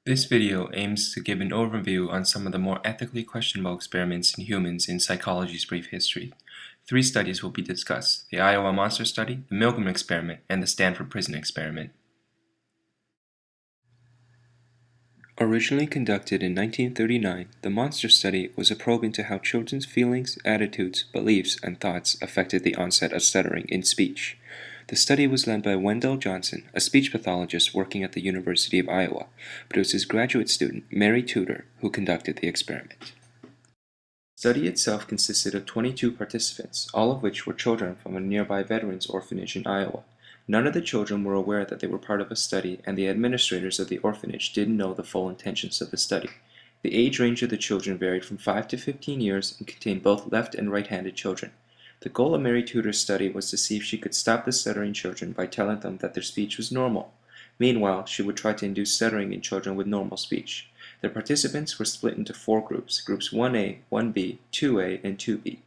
This video aims to give an overview on some of the more ethically questionable experiments in humans in psychology's brief history. 3 studies will be discussed: the Iowa Monster Study, the Milgram Experiment, and the Stanford Prison Experiment. Originally conducted in 1939, the Monster Study was a probe into how children's feelings, attitudes, beliefs, and thoughts affected the onset of stuttering in speech. The study was led by Wendell Johnson, a speech pathologist working at the University of Iowa, but it was his graduate student, Mary Tudor, who conducted the experiment. The study itself consisted of 22 participants, all of which were children from a nearby veterans orphanage in Iowa. None of the children were aware that they were part of a study, and the administrators of the orphanage didn't know the full intentions of the study. The age range of the children varied from 5 to 15 years and contained both left and right-handed children. The goal of Mary Tudor's study was to see if she could stop the stuttering children by telling them that their speech was normal. Meanwhile, she would try to induce stuttering in children with normal speech. The participants were split into 4 groups, groups 1A, 1B, 2A, and 2B.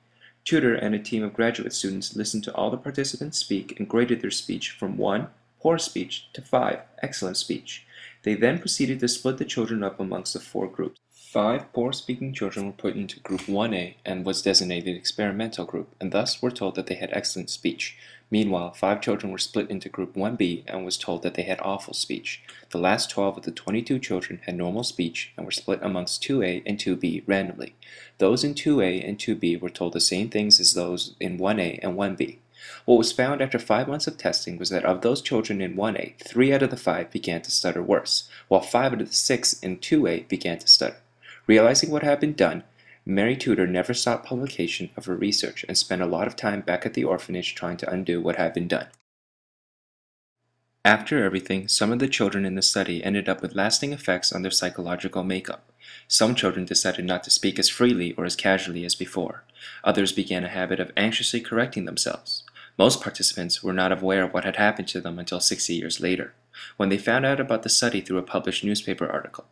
Tudor and a team of graduate students listened to all the participants speak and graded their speech from 1, poor speech, to 5, excellent speech. They then proceeded to split the children up amongst the 4 groups. 5 poor-speaking children were put into Group 1A and was designated experimental group, and thus were told that they had excellent speech. Meanwhile, 5 children were split into Group 1B and was told that they had awful speech. The last 12 of the 22 children had normal speech and were split amongst 2A and 2B randomly. Those in 2A and 2B were told the same things as those in 1A and 1B. What was found after 5 months of testing was that of those children in 1A, 3 out of the 5 began to stutter worse, while 5 out of the 6 in 2A began to stutter. Realizing what had been done, Mary Tudor never sought publication of her research and spent a lot of time back at the orphanage trying to undo what had been done. After everything, some of the children in the study ended up with lasting effects on their psychological makeup. Some children decided not to speak as freely or as casually as before. Others began a habit of anxiously correcting themselves. Most participants were not aware of what had happened to them until 60 years later, when they found out about the study through a published newspaper article.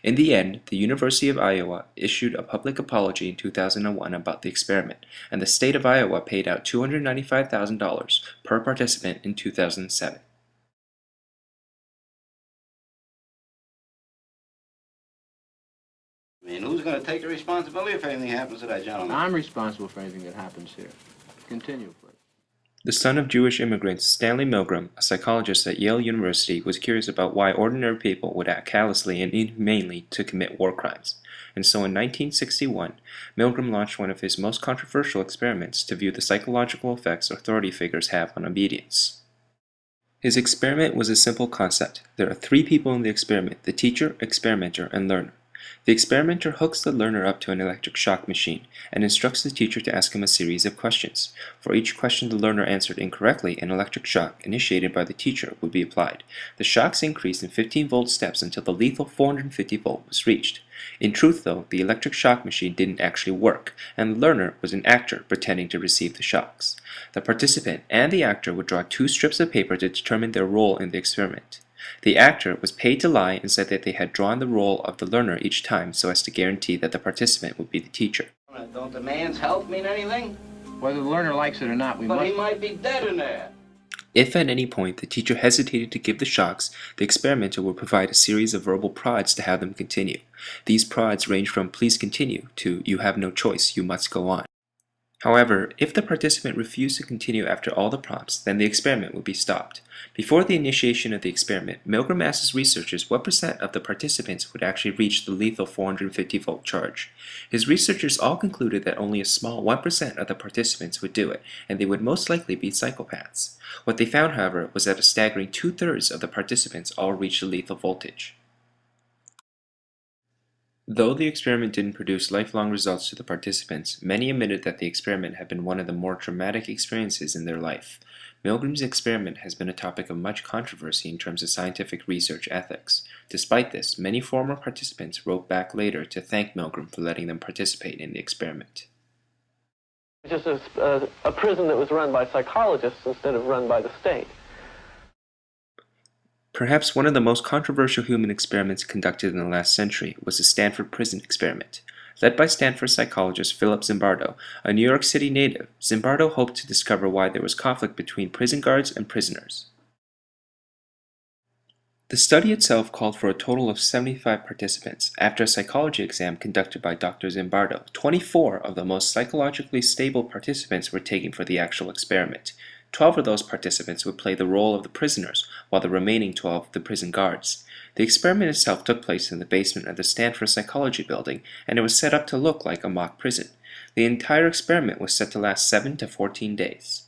In the end, the University of Iowa issued a public apology in 2001 about the experiment, and the state of Iowa paid out $295,000 per participant in 2007. I mean, who's going to take the responsibility if anything happens to that gentleman? I'm responsible for anything that happens here. Continue, please. The son of Jewish immigrants, Stanley Milgram, a psychologist at Yale University, was curious about why ordinary people would act callously and inhumanely to commit war crimes. And so in 1961, Milgram launched one of his most controversial experiments to view the psychological effects authority figures have on obedience. His experiment was a simple concept. There are 3 people in the experiment: the teacher, experimenter, and learner. The experimenter hooks the learner up to an electric shock machine and instructs the teacher to ask him a series of questions. For each question the learner answered incorrectly, an electric shock initiated by the teacher would be applied. The shocks increased in 15-volt steps until the lethal 450 volt was reached. In truth, though, the electric shock machine didn't actually work, and the learner was an actor pretending to receive the shocks. The participant and the actor would draw 2 strips of paper to determine their role in the experiment. The actor was paid to lie and said that they had drawn the role of the learner each time so as to guarantee that the participant would be the teacher. Don't the man's health mean anything? Whether the learner likes it or not, we But must... he might be dead in there. If at any point the teacher hesitated to give the shocks, the experimenter would provide a series of verbal prods to have them continue. These prods range from "please continue" to "you have no choice, you must go on." However, if the participant refused to continue after all the prompts, then the experiment would be stopped. Before the initiation of the experiment, Milgram asked his researchers what percent of the participants would actually reach the lethal 450-volt charge. His researchers all concluded that only a small 1% of the participants would do it, and they would most likely be psychopaths. What they found, however, was that a staggering 2/3 of the participants all reached the lethal voltage. Though the experiment didn't produce lifelong results to the participants, many admitted that the experiment had been one of the more traumatic experiences in their life. Milgram's experiment has been a topic of much controversy in terms of scientific research ethics. Despite this, many former participants wrote back later to thank Milgram for letting them participate in the experiment. Just a prison that was run by psychologists instead of run by the state. Perhaps one of the most controversial human experiments conducted in the last century was the Stanford Prison Experiment. Led by Stanford psychologist Philip Zimbardo, a New York City native, Zimbardo hoped to discover why there was conflict between prison guards and prisoners. The study itself called for a total of 75 participants. After a psychology exam conducted by Dr. Zimbardo, 24 of the most psychologically stable participants were taken for the actual experiment. 12 of those participants would play the role of the prisoners, while the remaining 12 the prison guards. The experiment itself took place in the basement of the Stanford Psychology Building, and it was set up to look like a mock prison. The entire experiment was set to last 7 to 14 days.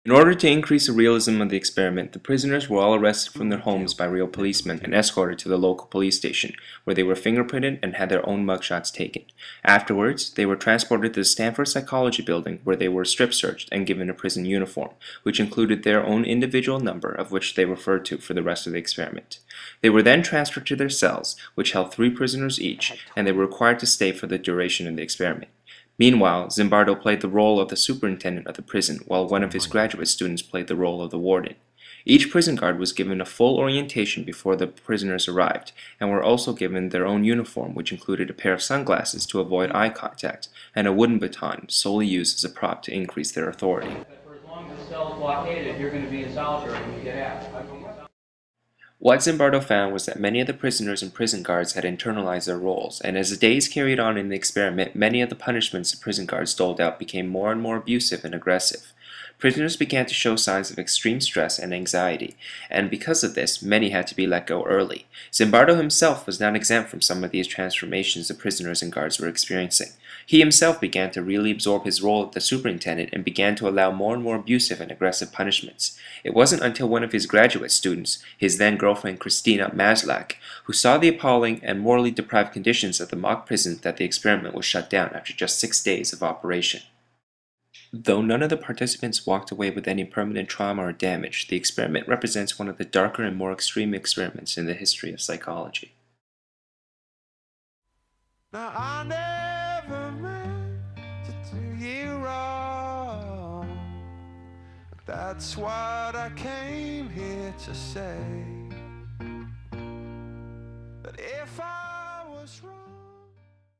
In order to increase the realism of the experiment, the prisoners were all arrested from their homes by real policemen and escorted to the local police station, where they were fingerprinted and had their own mugshots taken. Afterwards, they were transported to the Stanford Psychology Building, where they were strip searched and given a prison uniform, which included their own individual number, of which they referred to for the rest of the experiment. They were then transferred to their cells, which held 3 prisoners each, and they were required to stay for the duration of the experiment. Meanwhile, Zimbardo played the role of the superintendent of the prison, while one of his graduate students played the role of the warden. Each prison guard was given a full orientation before the prisoners arrived, and were also given their own uniform, which included a pair of sunglasses to avoid eye contact, and a wooden baton, solely used as a prop to increase their authority. For as long as the cell's blockaded, you're going to be in solitary when you get out. What Zimbardo found was that many of the prisoners and prison guards had internalized their roles, and as the days carried on in the experiment, many of the punishments the prison guards doled out became more and more abusive and aggressive. Prisoners began to show signs of extreme stress and anxiety, and because of this, many had to be let go early. Zimbardo himself was not exempt from some of these transformations the prisoners and guards were experiencing. He himself began to really absorb his role as the superintendent and began to allow more and more abusive and aggressive punishments. It wasn't until one of his graduate students, his then-girlfriend Christina Maslach, who saw the appalling and morally deprived conditions of the mock prison that the experiment was shut down after just 6 days of operation. Though none of the participants walked away with any permanent trauma or damage, the experiment represents one of the darker and more extreme experiments in the history of psychology. Now I never meant to do you wrong, but that's what I came here to say.